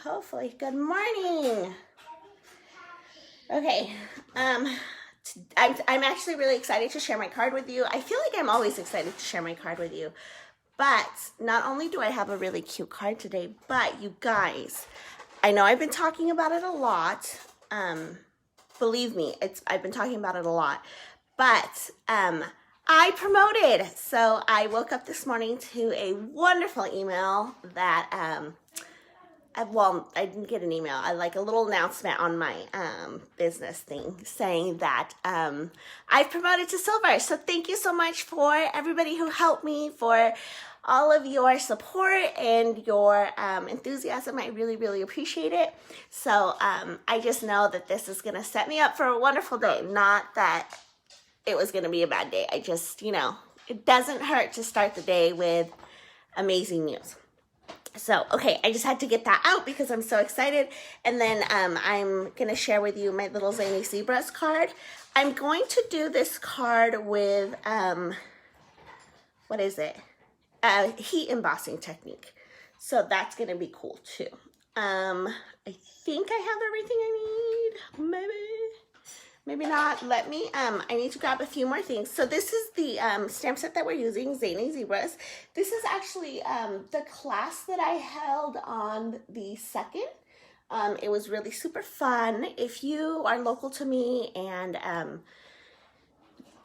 hopefully. Good morning. Okay, I'm actually really excited to share my card with you. I feel like I'm always excited to share my card with you. But not only do I have a really cute card today, but you guys, I know I've been talking about it a lot. Believe me, I've been talking about it a lot. But I promoted. So I woke up this morning to a wonderful email that I didn't get an email. I like a little announcement on my business thing saying that I've promoted to silver. So thank you so much for everybody who helped me, for all of your support and your enthusiasm. I really, really appreciate it. So I just know that this is going to set me up for a wonderful day. Not that it was going to be a bad day. I just, it doesn't hurt to start the day with amazing news. So, okay, I just had to get that out because I'm so excited. And then I'm going to share with you my little Zany Zebras card. I'm going to do this card with, what is it? Heat embossing technique. So that's going to be cool too. I think I have everything I need. Maybe not. I need to grab a few more things. So this is the stamp set that we're using, Zany Zebras. This is actually the class that I held on the 2nd. It was really super fun. If you are local to me and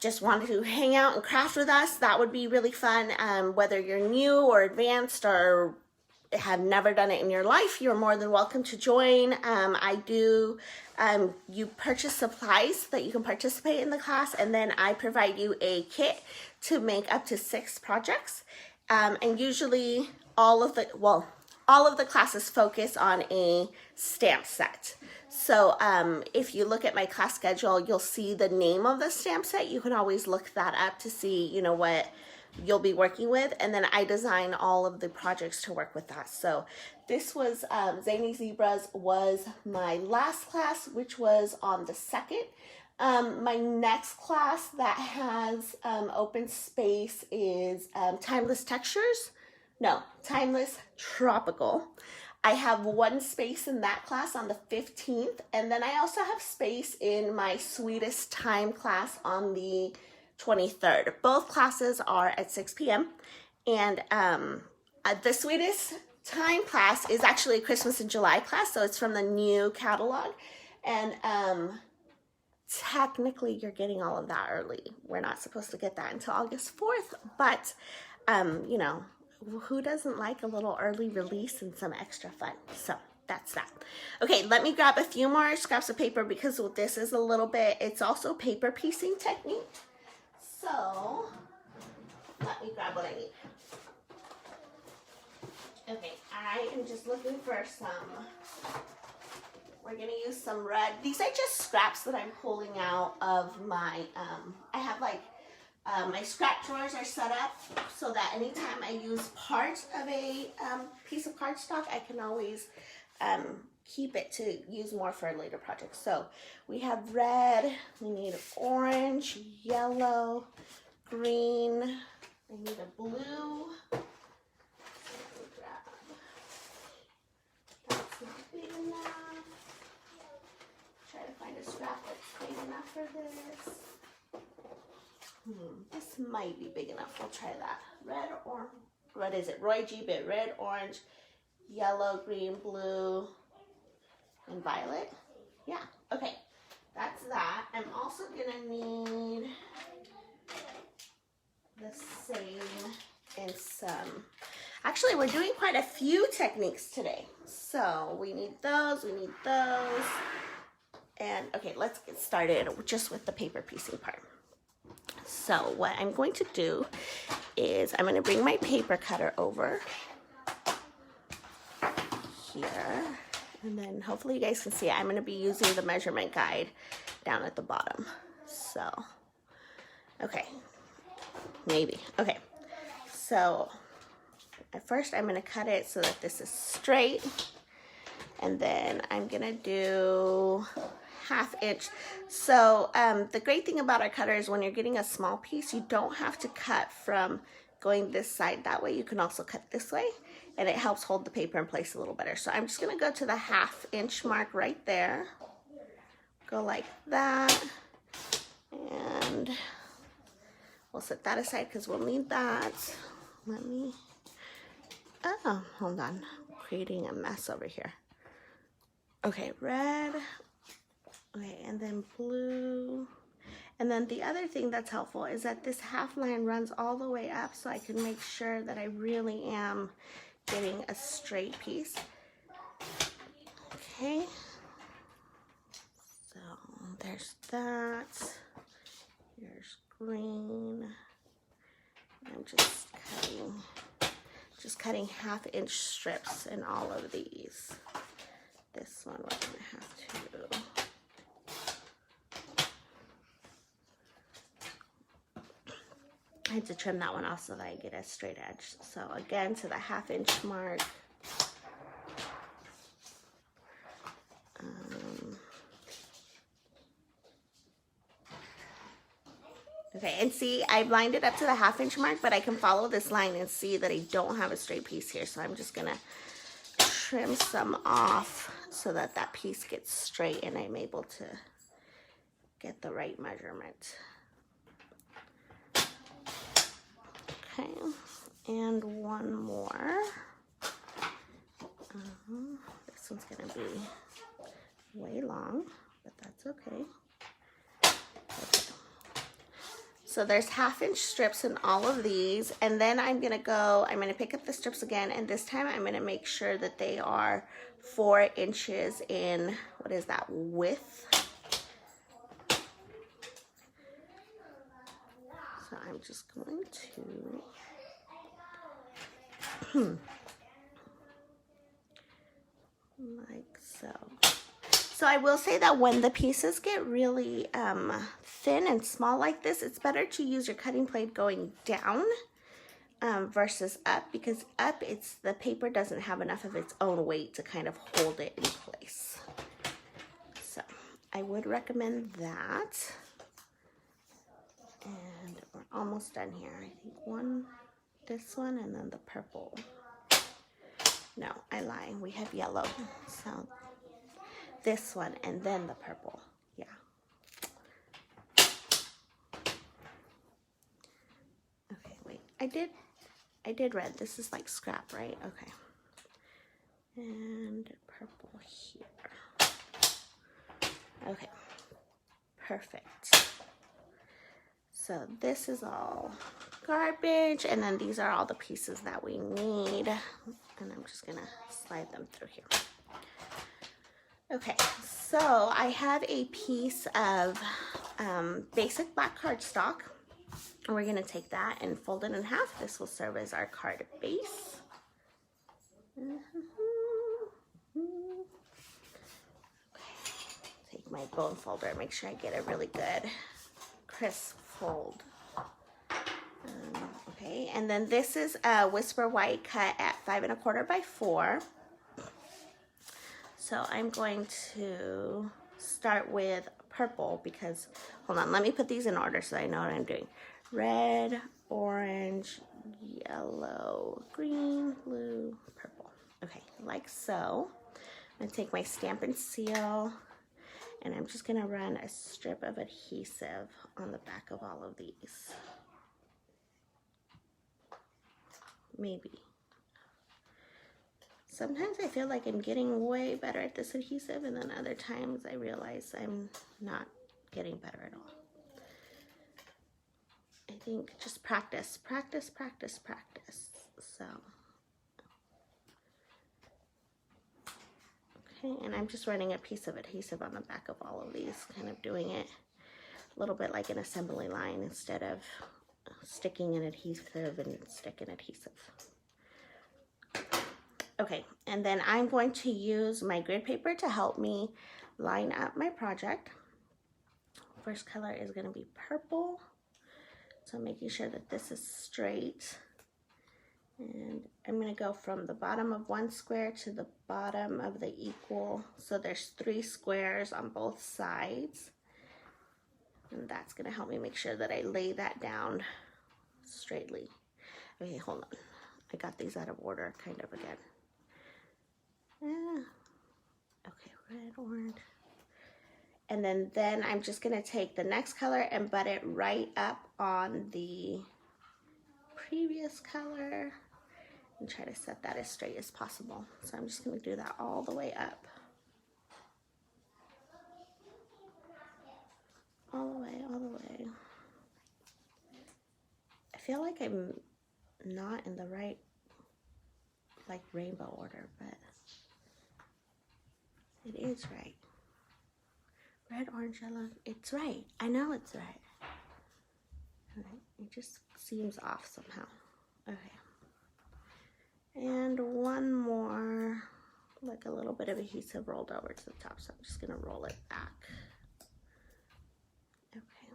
just wanted to hang out and craft with us, that would be really fun. Whether you're new or advanced or have never done it in your life, you're more than welcome to join. You purchase supplies so that you can participate in the class, and then I provide you a kit to make up to 6 projects. And usually all of the classes focus on a stamp set. So if you look at my class schedule, you'll see the name of the stamp set. You can always look that up to see, what you'll be working with, and then I design all of the projects to work with that. So this was Zany Zebras was my last class, which was on the 2nd. My next class that has open space is Timeless Tropical. I have 1 space in that class on the 15th, and then I also have space in my Sweetest Time class on the 23rd. Both classes are at 6 p.m. And the Sweetest Time class is actually a Christmas in July class, so it's from the new catalog. And technically you're getting all of that early. We're not supposed to get that until August 4th, but who doesn't like a little early release and some extra fun? So that's that. Okay, let me grab a few more scraps of paper because this is it's also paper piecing technique. So, let me grab what I need. Okay, I am just looking for we're going to use some red. These are just scraps that I'm pulling out of my, I have my scrap drawers are set up so that anytime I use part of a piece of cardstock, I can always keep it to use more for a later project. So we have red, we need orange, yellow, green, I need a blue. That's not big enough. Try to find a scrap that's big enough for this. This might be big enough. We'll try that. Red or what is it? Roy G. Bit. Red, orange, yellow, green, blue, and violet. Yeah, okay, that's that. I'm also gonna need the same in some, actually we're doing quite a few techniques today. So we need those, and okay, let's get started just with the paper piecing part. So what I'm going to do is I'm gonna bring my paper cutter over here. And then hopefully you guys can see it. I'm going to be using the measurement guide down at the bottom. So, okay, maybe. Okay, so at first I'm going to cut it so that this is straight. And then I'm going to do 1/2 inch. So the great thing about our cutter is when you're getting a small piece, you don't have to cut from going this side that way. You can also cut this way. and it helps hold the paper in place a little better. So I'm just gonna go to the 1/2 inch mark right there. Go like that, and we'll set that aside because we'll need that. Let me, oh, hold on, I'm creating a mess over here. Okay, red, okay, and then blue. And then the other thing that's helpful is that this half line runs all the way up, so I can make sure that I really am getting a straight piece. Okay, so there's that. Here's green. I'm just cutting 1/2 inch strips in all of these. This one we're gonna have to. I had to trim that one off so that I get a straight edge. So again, to the 1/2 inch mark. Okay, and see, I've lined it up to the 1/2 inch mark, but I can follow this line and see that I don't have a straight piece here. So I'm just gonna trim some off so that that piece gets straight and I'm able to get the right measurement. Okay, and one more. This one's gonna be way long, but that's okay. Okay. So there's 1/2 inch strips in all of these, and then I'm gonna pick up the strips again, and this time I'm gonna make sure that they are 4 inches in, what is that, width? So I'm just going to, like so. So I will say that when the pieces get really thin and small like this, it's better to use your cutting blade going down versus up, because up, the paper doesn't have enough of its own weight to kind of hold it in place. So I would recommend that. And we're almost done here. I think this one, and then the purple. No, I lie. We have yellow. So this one, and then the purple. Yeah. Okay, wait. I did red. This is like scrap, right? Okay. And purple here. Okay. Perfect. So this is all garbage, and then these are all the pieces that we need, and I'm just gonna slide them through here. Okay, so I have a piece of basic black cardstock, and we're gonna take that and fold it in half. This will serve as our card base. Okay. Take my bone folder and make sure I get a really good crisp fold. Okay, and then this is a Whisper White cut at 5 1/4 by 4. So I'm going to start with purple because, hold on, let me put these in order so I know what I'm doing. Red, orange, yellow, green, blue, purple. Okay, like so. I'm gonna take my Stampin' Seal, and I'm just gonna run a strip of adhesive on the back of all of these. Maybe. Sometimes I feel like I'm getting way better at this adhesive, and then other times I realize I'm not getting better at all. I think just practice, practice, practice, practice. So, okay, and I'm just running a piece of adhesive on the back of all of these, kind of doing it a little bit like an assembly line instead of sticking an adhesive and sticking adhesive. Okay, and then I'm going to use my grid paper to help me line up my project. First color is going to be purple. So making sure that this is straight. And I'm going to go from the bottom of one square to the bottom of the equal. So there's 3 squares on both sides. And that's going to help me make sure that I lay that down straightly. Okay, hold on. I got these out of order kind of again. Okay, red, orange. And then I'm just gonna take the next color and butt it right up on the previous color and try to set that as straight as possible. So I'm just gonna do that all the way up. All the way, all the way. I feel like I'm not in the right, like, rainbow order, but it is right. Red, orange, yellow, it's right. I know it's right. It just seems off somehow. Okay. And one more, like a little bit of adhesive rolled over to the top, so I'm just gonna roll it back. Okay.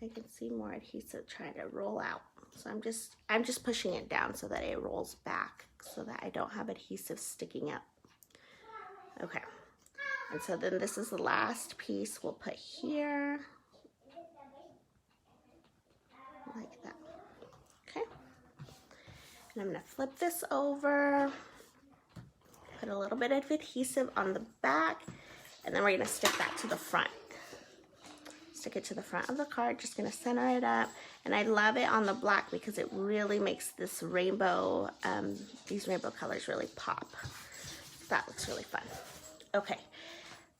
I can see more adhesive trying to roll out. So I'm just pushing it down so that it rolls back so that I don't have adhesive sticking up. Okay. And so then this is the last piece we'll put here. Like that. Okay. And I'm gonna flip this over, put a little bit of adhesive on the back, and then we're gonna stick that to the front. Stick it to the front of the card, just gonna center it up. And I love it on the black because it really makes this rainbow, these rainbow colors really pop. That looks really fun. Okay,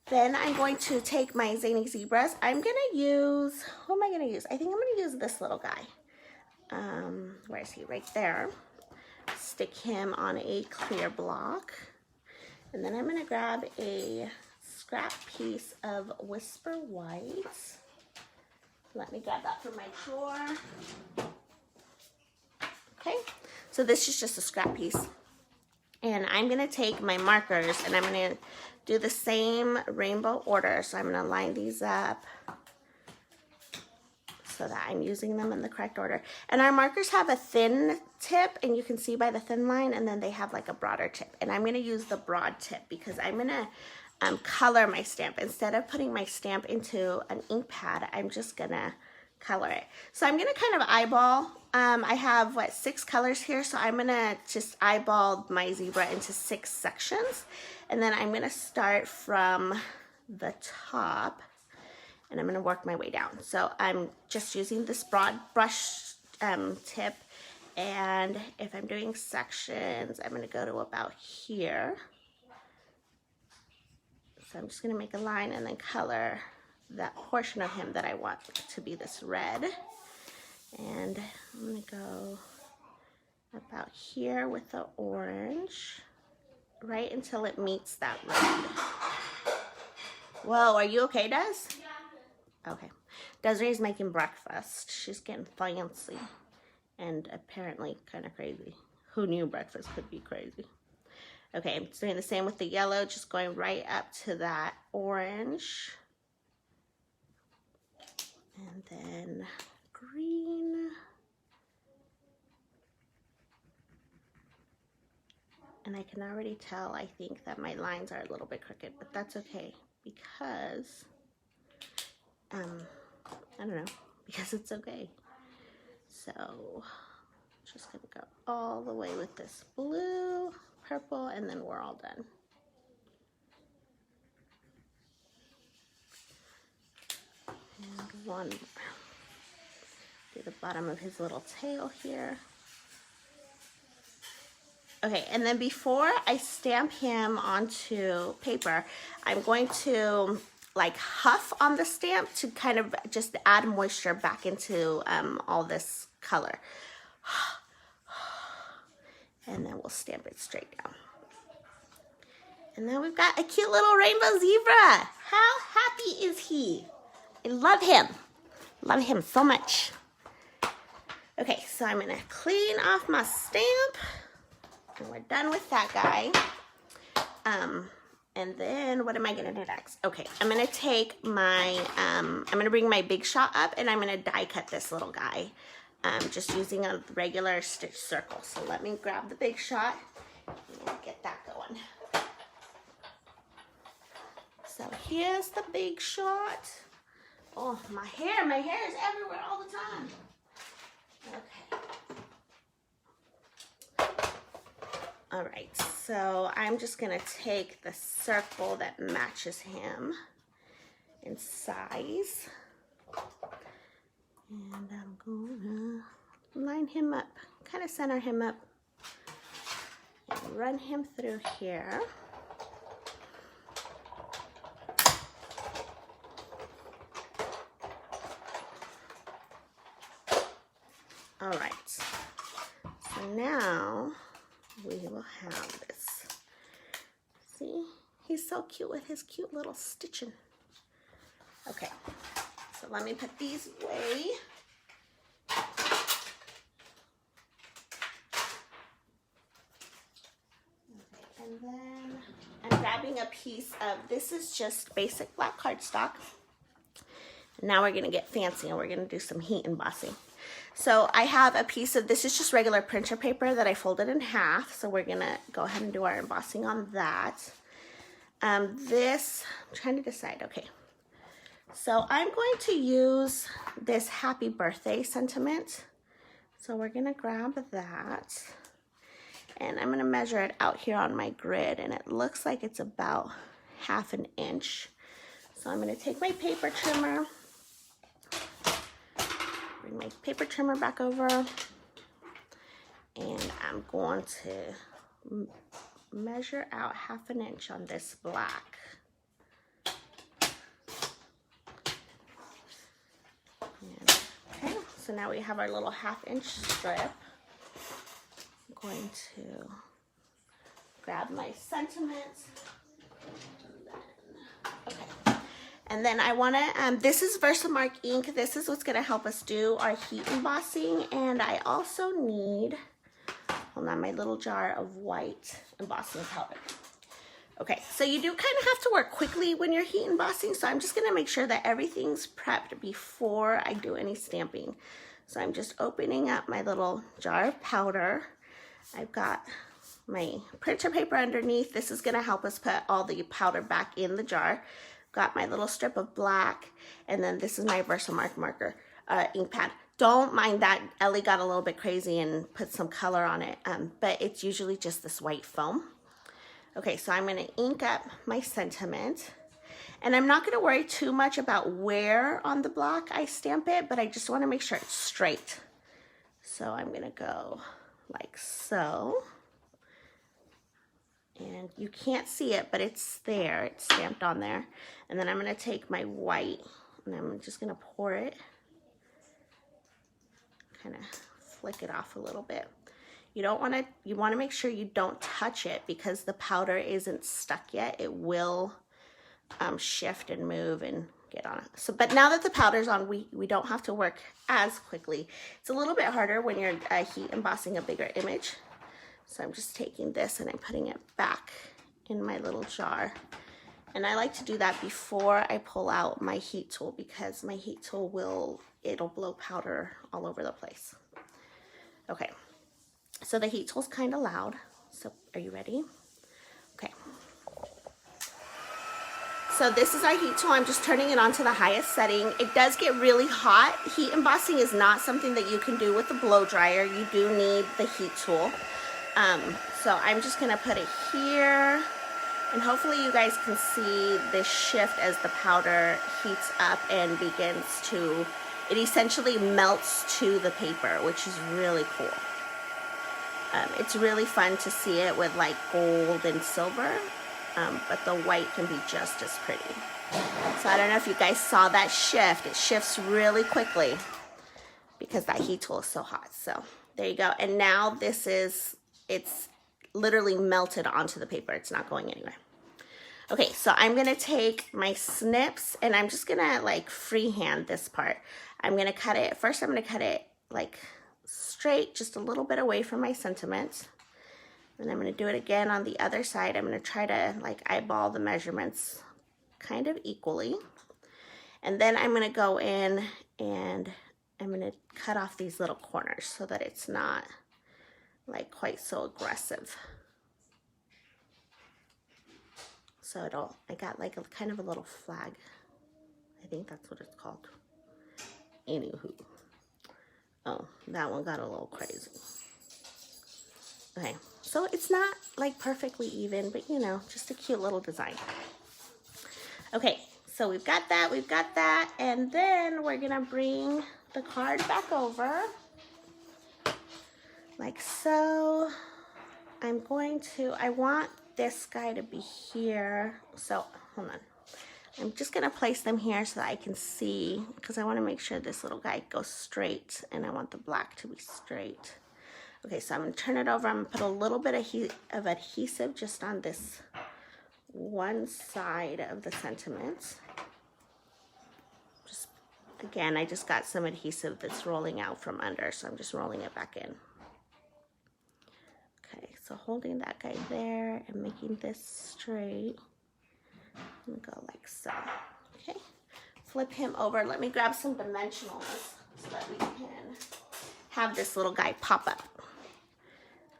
then I'm going to take my Zany Zebras. I'm gonna use, who am I gonna use? I think I'm gonna use this little guy. Where is he? Right there. Stick him on a clear block. And then I'm gonna grab a scrap piece of Whisper White. Let me grab that from my drawer. Okay, so this is just a scrap piece. And I'm gonna take my markers and I'm gonna do the same rainbow order. So I'm gonna line these up so that I'm using them in the correct order. And our markers have a thin tip, and you can see by the thin line, and then they have like a broader tip. And I'm gonna use the broad tip because I'm gonna color my stamp. Instead of putting my stamp into an ink pad, I'm just gonna color it. So I'm gonna kind of eyeball. I have, 6 colors here, so I'm gonna just eyeball my zebra into 6 sections. And then I'm gonna start from the top, and I'm gonna work my way down. So I'm just using this broad brush tip, and if I'm doing sections, I'm gonna go to about here. So I'm just gonna make a line and then color that portion of him that I want to be this red. And I'm gonna go about here with the orange, right until it meets that red. Whoa, are you okay, Des? Okay. Desiree's making breakfast. She's getting fancy and apparently kind of crazy. Who knew breakfast could be crazy? Okay, I'm doing the same with the yellow, just going right up to that orange. And then green. And I can already tell, I think, that my lines are a little bit crooked, but that's okay because, I don't know, because it's okay. So, just gonna go all the way with this blue, purple, and then we're all done. And one more. Do the bottom of his little tail here. Okay, and then before I stamp him onto paper, I'm going to like huff on the stamp to kind of just add moisture back into all this color. And then we'll stamp it straight down. And then we've got a cute little rainbow zebra. How happy is he? I love him. Love him so much. Okay, so I'm gonna clean off my stamp. And we're done with that guy. And then what am I gonna do next? Okay, I'm gonna take my, I'm gonna bring my Big Shot up and I'm gonna die cut this little guy. Just using a regular stitch circle. So let me grab the Big Shot and get that going. So here's the Big Shot. Oh, my hair is everywhere all the time. Okay. All right, so I'm just gonna take the circle that matches him in size, and I'm gonna line him up, kind of center him up, and run him through here. All right, so now we will have this. See, he's so cute with his cute little stitching. Okay, so let me put these away. Okay, and then I'm grabbing a piece of, this is just basic black cardstock. Now we're gonna get fancy and we're gonna do some heat embossing. So I have a piece of, this is just regular printer paper that I folded in half. So we're gonna go ahead and do our embossing on that. This, I'm trying to decide, okay. So I'm going to use this happy birthday sentiment. So we're gonna grab that and I'm gonna measure it out here on my grid, and it looks like it's about 1/2 inch. So I'm gonna take my paper trimmer, bring my paper trimmer back over, and I'm going to measure out 1/2 inch on this black. And, okay, so now we have our little 1/2 inch strip. I'm going to grab my sentiment. Okay. And then I want to, this is Versamark ink. This is what's going to help us do our heat embossing. And I also need, hold on, my little jar of white embossing powder. Okay, so you do kind of have to work quickly when you're heat embossing. So I'm just going to make sure that everything's prepped before I do any stamping. So I'm just opening up my little jar of powder. I've got my printer paper underneath. This is going to help us put all the powder back in the jar. Got my little strip of black, and then this is my Versamark marker, ink pad. Don't mind that. Ellie got a little bit crazy and put some color on it, but it's usually just this white foam. Okay, so I'm going to ink up my sentiment, and I'm not going to worry too much about where on the block I stamp it, but I just want to make sure it's straight. So I'm going to go like so. And you can't see it, but it's there. It's stamped on there. And then I'm going to take my white and I'm just going to pour it. Kind of flick it off a little bit. You don't want to, you want to make sure you don't touch it because the powder isn't stuck yet. It will shift and move and get on it. So, but now that the powder's on, we don't have to work as quickly. It's a little bit harder when you're heat embossing a bigger image. So I'm just taking this and I'm putting it back in my little jar. And I like to do that before I pull out my heat tool because my heat tool it'll blow powder all over the place. Okay, so the heat tool's kind of loud. So are you ready? Okay. So this is our heat tool. I'm just turning it on to the highest setting. It does get really hot. Heat embossing is not something that you can do with a blow dryer. You do need the heat tool. So I'm just gonna put it here, and hopefully you guys can see this shift as the powder heats up and begins to, it essentially melts to the paper, which is really cool. It's really fun to see it with like gold and silver, but the white can be just as pretty. So I don't know if you guys saw that shift. It shifts really quickly because that heat tool is so hot. So there you go. And now this is, it's literally melted onto the paper. It's not going anywhere. Okay, so I'm gonna take my snips and I'm just gonna like freehand this part. I'm gonna cut it, first I'm gonna cut it like straight, just a little bit away from my sentiment. And I'm gonna do it again on the other side. I'm gonna try to like eyeball the measurements kind of equally. And then I'm gonna go in and I'm gonna cut off these little corners so that it's not like quite so aggressive. So I got like a kind of a little flag. I think that's what it's called. Anywho. Oh, that one got a little crazy. Okay, So it's not like perfectly even, but you know, just a cute little design. Okay, so we've got that, and then we're gonna bring the card back over, like so. I want this guy to be here, so hold on. I'm just gonna place them here so that I can see, because I wanna make sure this little guy goes straight, and I want the black to be straight. Okay, so I'm gonna turn it over. I'm gonna put a little bit of adhesive just on this one side of the sentiment. Just, again, I just got some adhesive that's rolling out from under, so I'm just rolling it back in. Okay, so holding that guy there and making this straight. I'm gonna go like so. Okay, flip him over. Let me grab some dimensionals so that we can have this little guy pop up.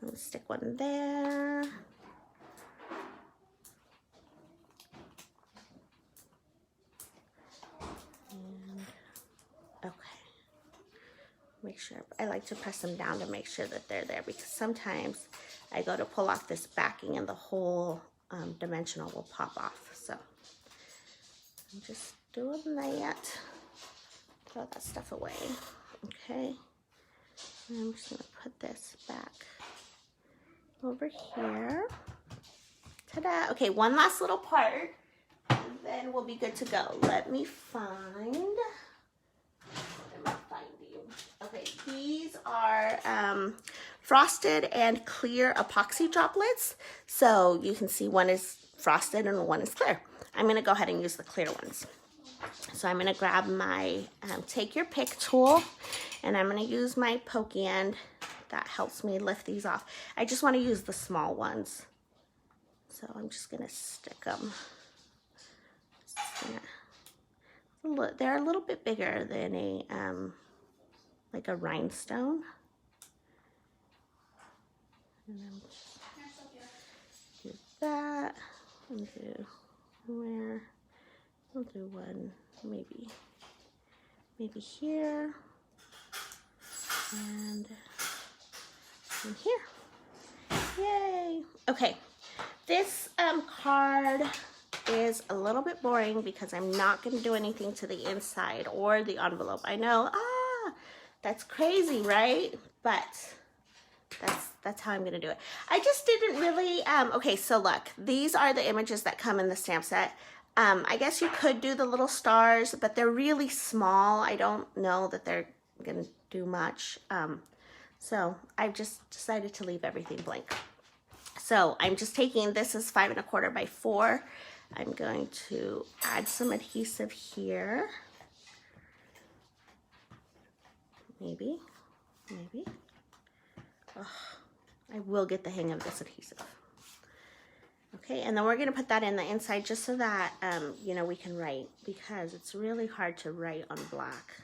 I'm gonna stick one there. And, okay. Make sure, I like to press them down to make sure that they're there, because sometimes I go to pull off this backing and the whole dimensional will pop off. So I'm just doing that. Throw that stuff away. Okay. And I'm just gonna put this back over here. Ta-da! Okay, one last little part, and then we'll be good to go. Let me find. Okay, these are frosted and clear epoxy droplets. So you can see one is frosted and one is clear. I'm gonna go ahead and use the clear ones. So I'm gonna grab my take your pick tool, and I'm gonna use my pokey end. That helps me lift these off. I just wanna use the small ones. So I'm just gonna stick them. They're a little bit bigger than a, like a rhinestone. And then do that, and do where, we'll do one, maybe here, and here. Yay! Okay, this card is a little bit boring because I'm not going to do anything to the inside or the envelope. I know, that's crazy, right? But that's how I'm going to do it. I just didn't really, okay, so look, these are the images that come in the stamp set. I guess you could do the little stars, but they're really small. I don't know that they're going to do much. So I've just decided to leave everything blank. So I'm just taking, this is 5 1/4 by 4. I'm going to add some adhesive here. Maybe. Oh, I will get the hang of this adhesive. Okay, and then we're gonna put that in the inside just so that, you know, we can write, because it's really hard to write on black.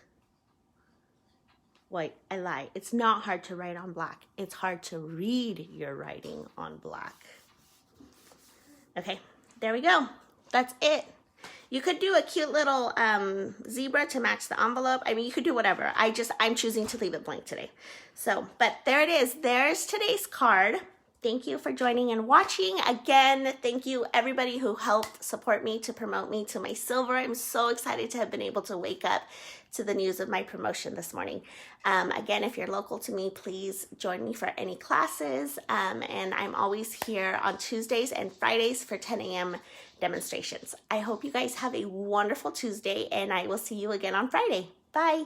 Wait, I lied. It's not hard to write on black. It's hard to read your writing on black. Okay, there we go. That's it. You could do a cute little zebra to match the envelope. I mean, you could do whatever. I'm choosing to leave it blank today. So, but there it is. There's today's card. Thank you for joining and watching. Again, thank you everybody who helped support me to promote me to my silver. I'm so excited to have been able to wake up to the news of my promotion this morning. Again, if you're local to me, please join me for any classes. And I'm always here on Tuesdays and Fridays for 10 a.m. demonstrations. I hope you guys have a wonderful Tuesday, and I will see you again on Friday. Bye.